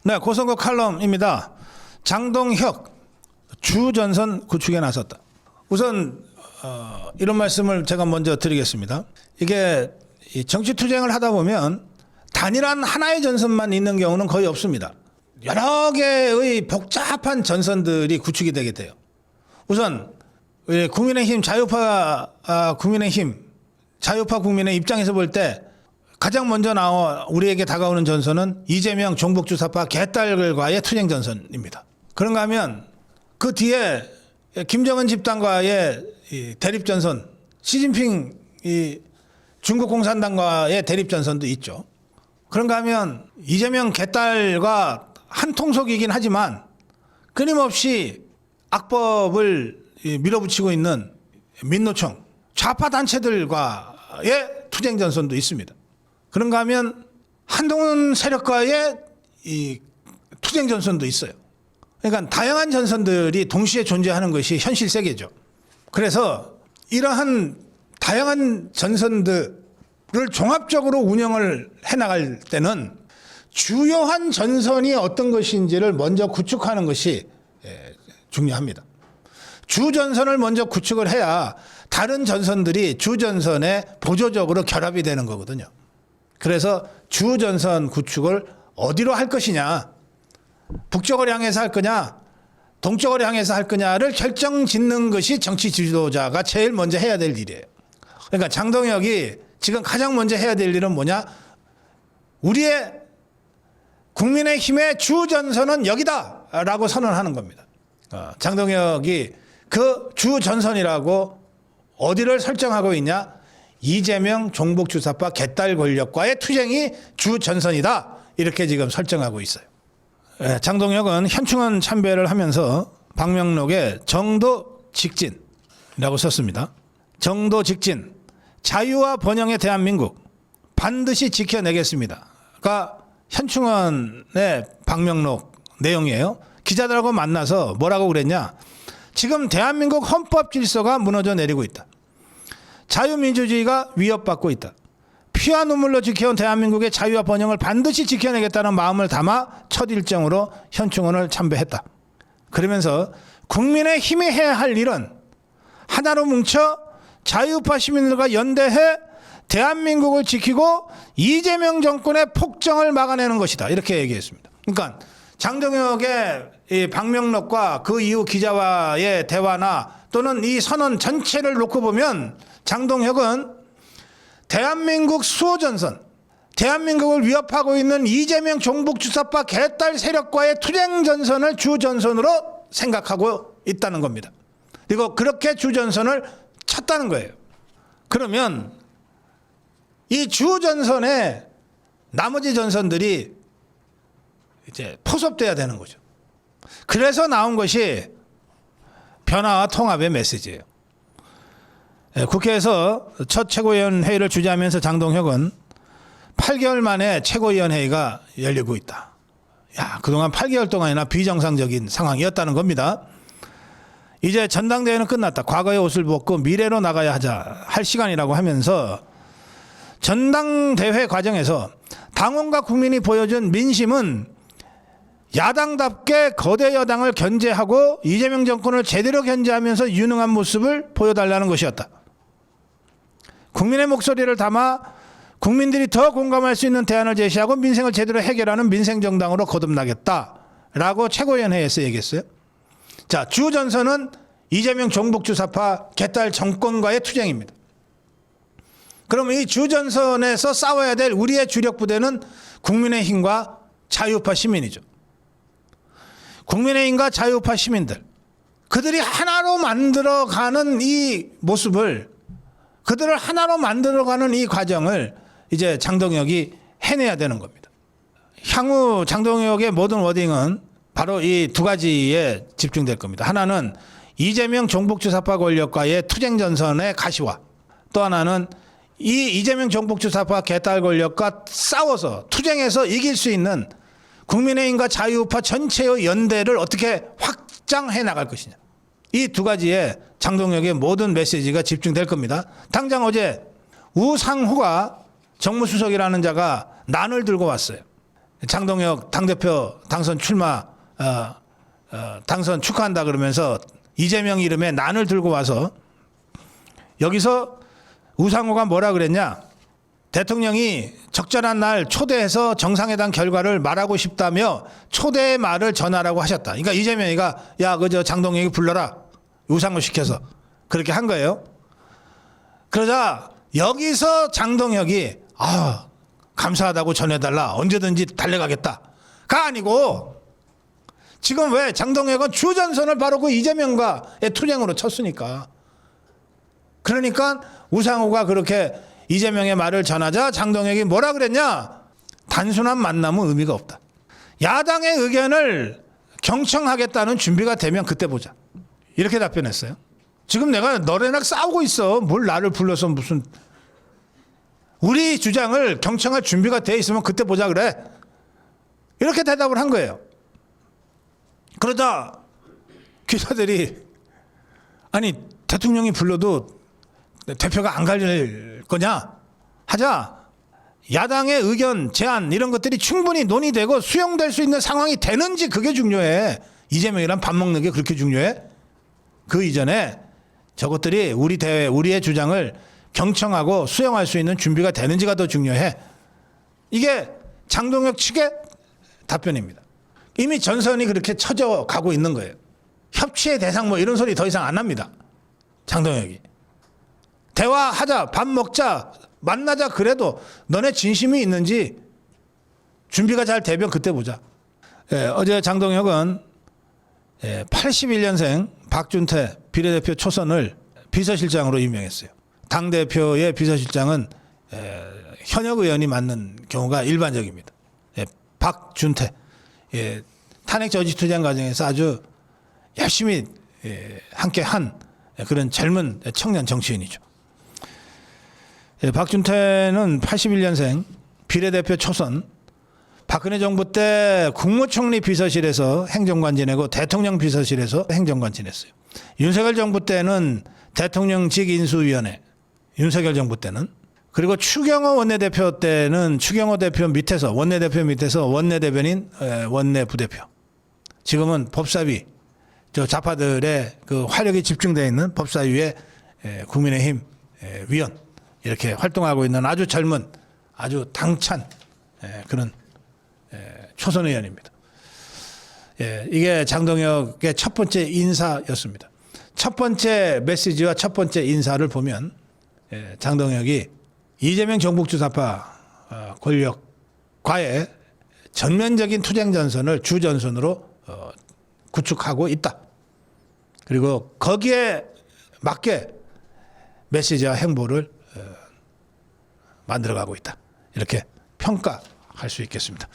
네, 고선거 칼럼입니다. 장동혁 주전선 구축에 나섰다. 우선 이런 말씀을 제가 먼저 드리겠습니다. 이게 정치 투쟁을 하다 보면 단일한 하나의 전선만 있는 경우는 거의 없습니다. 여러 개의 복잡한 전선들이 구축이 되게 돼요. 우선 국민의힘 자유파 국민의 입장에서 볼 때 가장 먼저 우리에게 다가오는 전선은 이재명 종북주사파 개딸들과의 투쟁 전선입니다. 그런가 하면 그 뒤에 김정은 집단과의 대립 전선, 시진핑 중국 공산당과의 대립 전선도 있죠. 그런가 하면 이재명 개딸과 한 통속이긴 하지만 끊임없이 악법을 밀어붙이고 있는 민노총 좌파 단체들과의 투쟁 전선도 있습니다. 그런가 하면 한동훈 세력과의 이 투쟁 전선도 있어요. 그러니까 다양한 전선들이 동시에 존재하는 것이 현실 세계죠. 그래서 이러한 다양한 전선들을 종합적으로 운영을 해나갈 때는 주요한 전선이 어떤 것인지를 먼저 구축하는 것이 중요합니다. 주전선을 먼저 구축을 해야 다른 전선들이 주전선에 보조적으로 결합이 되는 거거든요. 그래서 주전선 구축을 어디로 할 것이냐, 북쪽을 향해서 할 거냐, 동쪽을 향해서 할 거냐를 결정짓는 것이 정치 지도자가 제일 먼저 해야 될 일이에요. 그러니까 장동혁이 지금 가장 먼저 해야 될 일은 뭐냐? 우리의 국민의힘의 주전선은 여기다라고 선언하는 겁니다. 장동혁이 그 주전선이라고 어디를 설정하고 있냐? 이재명 종북주사파 개딸 권력과의 투쟁이 주전선이다. 이렇게 지금 설정하고 있어요. 장동혁은 현충원 참배를 하면서 방명록에 정도 직진이라고 썼습니다. 정도 직진, 자유와 번영의 대한민국 반드시 지켜내겠습니다가 현충원의 방명록 내용이에요. 기자들하고 만나서 뭐라고 그랬냐? 지금 대한민국 헌법 질서가 무너져 내리고 있다. 자유민주주의가 위협받고 있다. 피와 눈물로 지켜온 대한민국의 자유와 번영을 반드시 지켜내겠다는 마음을 담아 첫 일정으로 현충원을 참배했다. 그러면서 국민의 힘이 해야 할 일은 하나로 뭉쳐 자유파 시민들과 연대해 대한민국을 지키고 이재명 정권의 폭정을 막아내는 것이다. 이렇게 얘기했습니다. 그러니까 장동혁의 이 방명록과 그 이후 기자와의 대화나 또는 이 선언 전체를 놓고 보면 장동혁은 대한민국 수호전선, 대한민국을 위협하고 있는 이재명 종북주사파 개딸 세력과의 투쟁전선을 주전선으로 생각하고 있다는 겁니다. 그리고 그렇게 주전선을 찾다는 거예요. 그러면 이 주전선에 나머지 전선들이 이제 포섭돼야 되는 거죠. 그래서 나온 것이 변화와 통합의 메시지예요. 국회에서 첫 최고위원 회의를 주재하면서 장동혁은 8개월 만에 최고위원 회의가 열리고 있다. 야, 그동안 8개월 동안이나 비정상적인 상황이었다는 겁니다. 이제 전당대회는 끝났다. 과거의 옷을 벗고 미래로 나가야 할 시간이라고 하면서 전당대회 과정에서 당원과 국민이 보여준 민심은 야당답게 거대 여당을 견제하고 이재명 정권을 제대로 견제하면서 유능한 모습을 보여달라는 것이었다. 국민의 목소리를 담아 국민들이 더 공감할 수 있는 대안을 제시하고 민생을 제대로 해결하는 민생정당으로 거듭나겠다라고 최고위원회에서 얘기했어요. 자, 주전선은 이재명 종북주사파 개딸 정권과의 투쟁입니다. 그러면 이 주전선에서 싸워야 될 우리의 주력 부대는 국민의힘과 자유파 시민이죠. 국민의힘과 자유파 시민들, 그들이 하나로 만들어가는 이 모습을, 그들을 하나로 만들어가는 이 과정을 이제 장동혁이 해내야 되는 겁니다. 향후 장동혁의 모든 워딩은 바로 이 두 가지에 집중될 겁니다. 하나는 이재명 종북주사파 권력과의 투쟁전선의 가시화, 또 하나는 이 이재명 종북주사파 개딸 권력과 싸워서 투쟁해서 이길 수 있는 국민의힘과 자유파 전체의 연대를 어떻게 확장해 나갈 것이냐. 이 두 가지에 장동혁의 모든 메시지가 집중될 겁니다. 당장 어제 우상호가 정무수석이라는 자가 난을 들고 왔어요. 장동혁 당대표 당선 출마 당선 축하한다 그러면서 이재명 이름에 난을 들고 와서 여기서 우상호가 뭐라 그랬냐? 대통령이 적절한 날 초대해서 정상회담 결과를 말하고 싶다며 초대의 말을 전하라고 하셨다. 그러니까 이재명이가 야, 그저 장동혁이 불러라. 우상호 시켜서 그렇게 한 거예요. 그러자 여기서 장동혁이 감사하다고 전해달라. 언제든지 달려가겠다가 아니고 지금 왜 장동혁은 주전선을 바로 그 이재명과의 투쟁으로 쳤으니까. 그러니까 우상호가 그렇게 이재명의 말을 전하자 장동혁이 뭐라 그랬냐? 단순한 만남은 의미가 없다. 야당의 의견을 경청하겠다는 준비가 되면 그때 보자. 이렇게 답변했어요. 지금 내가 너네랑 싸우고 있어. 뭘 나를 불러서 무슨. 우리 주장을 경청할 준비가 돼 있으면 그때 보자 그래. 이렇게 대답을 한 거예요. 그러다 기자들이 아니 대통령이 불러도 대표가 안 갈 거냐 하자 야당의 의견 제안 이런 것들이 충분히 논의되고 수용될 수 있는 상황이 되는지 그게 중요해. 이재명이랑 밥 먹는 게 그렇게 중요해? 그 이전에 저것들이 우리의 주장을 경청하고 수용할 수 있는 준비가 되는지가 더 중요해. 이게 장동혁 측의 답변입니다. 이미 전선이 그렇게 쳐져 가고 있는 거예요. 협치의 대상 뭐 이런 소리 더 이상 안 합니다. 장동혁이. 대화하자, 밥 먹자, 만나자 그래도 너네 진심이 있는지 준비가 잘 되면 그때 보자. 어제 장동혁은 81년생 박준태 비례대표 초선을 비서실장으로 임명했어요. 당대표의 비서실장은 현역 의원이 맡는 경우가 일반적입니다. 박준태. 탄핵 저지 투쟁 과정에서 아주 열심히 함께 한 그런 젊은 청년 정치인이죠. 박준태는 81년생 비례대표 초선, 박근혜 정부 때 국무총리 비서실에서 행정관 지내고 대통령 비서실에서 행정관 지냈어요. 윤석열 정부 때는 대통령직 인수위원회, 윤석열 정부 때는. 그리고 추경호 원내대표 때는 추경호 대표 밑에서 원내대표 밑에서 원내대변인, 원내부대표. 지금은 법사위, 저 좌파들의 그 화력이 집중되어 있는 법사위의 국민의힘 위원 이렇게 활동하고 있는 아주 젊은 아주 당찬 그런 초선 의원입니다. 이게 장동혁의 첫 번째 인사였습니다. 첫 번째 메시지와 첫 번째 인사를 보면 장동혁이 이재명 정북주사파 권력과의 전면적인 투쟁 전선을 주전선으로 구축하고 있다. 그리고 거기에 맞게 메시지와 행보를 만들어가고 있다. 이렇게 평가할 수 있겠습니다.